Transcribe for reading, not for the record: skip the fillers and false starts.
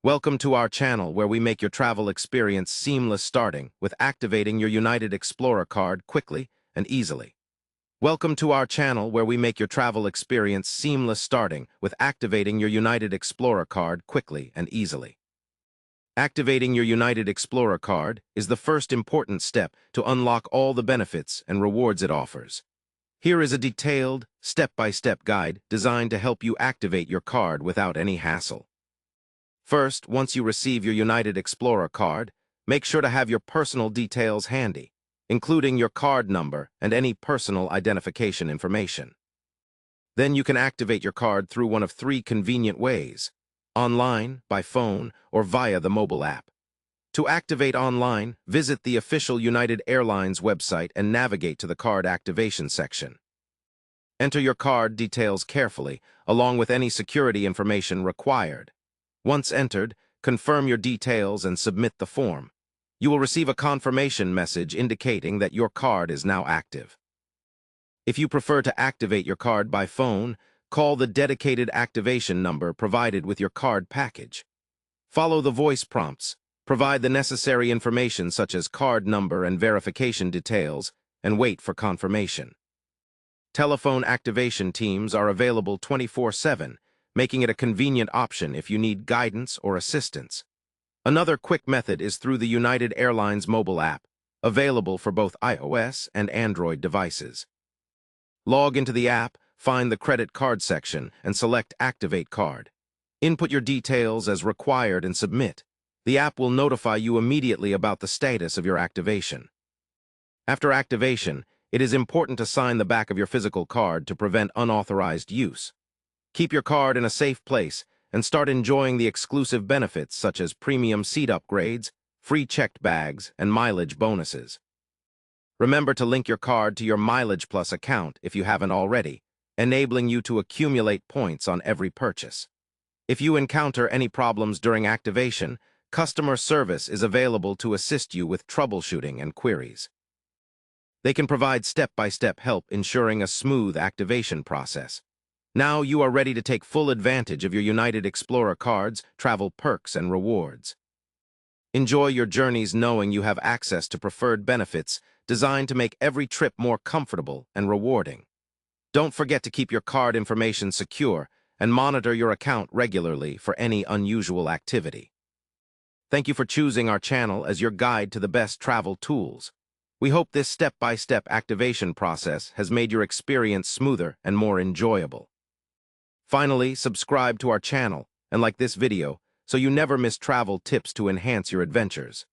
Welcome to our channel where we make your travel experience seamless starting with activating your United Explorer card quickly and easily. Welcome to our channel where we make your travel experience seamless starting with activating your United Explorer card quickly and easily. Activating your United Explorer card is the first important step to unlock all the benefits and rewards it offers. Here is a detailed, step-by-step guide designed to help you activate your card without any hassle. First, once you receive your United Explorer card, make sure to have your personal details handy, including your card number and any personal identification information. Then you can activate your card through one of three convenient ways: online, by phone, or via the mobile app. To activate online, visit the official United Airlines website and navigate to the card activation section. Enter your card details carefully, along with any security information required. Once entered, confirm your details and submit the form. You will receive a confirmation message indicating that your card is now active. If you prefer to activate your card by phone, call the dedicated activation number provided with your card package. Follow the voice prompts, provide the necessary information such as card number and verification details, and wait for confirmation. Telephone activation teams are available 24/7, making it a convenient option if you need guidance or assistance. Another quick method is through the United Airlines mobile app, available for both iOS and Android devices. Log into the app, find the credit card section, and select Activate Card. Input your details as required and submit. The app will notify you immediately about the status of your activation. After activation, it is important to sign the back of your physical card to prevent unauthorized use. Keep your card in a safe place and start enjoying the exclusive benefits such as premium seat upgrades, free checked bags, and mileage bonuses. Remember to link your card to your Mileage Plus account if you haven't already, enabling you to accumulate points on every purchase. If you encounter any problems during activation, customer service is available to assist you with troubleshooting and queries. They can provide step-by-step help ensuring a smooth activation process. Now you are ready to take full advantage of your United Explorer card's travel perks and rewards. Enjoy your journeys knowing you have access to preferred benefits designed to make every trip more comfortable and rewarding. Don't forget to keep your card information secure and monitor your account regularly for any unusual activity. Thank you for choosing our channel as your guide to the best travel tools. We hope this step-by-step activation process has made your experience smoother and more enjoyable. Finally, subscribe to our channel and like this video so you never miss travel tips to enhance your adventures.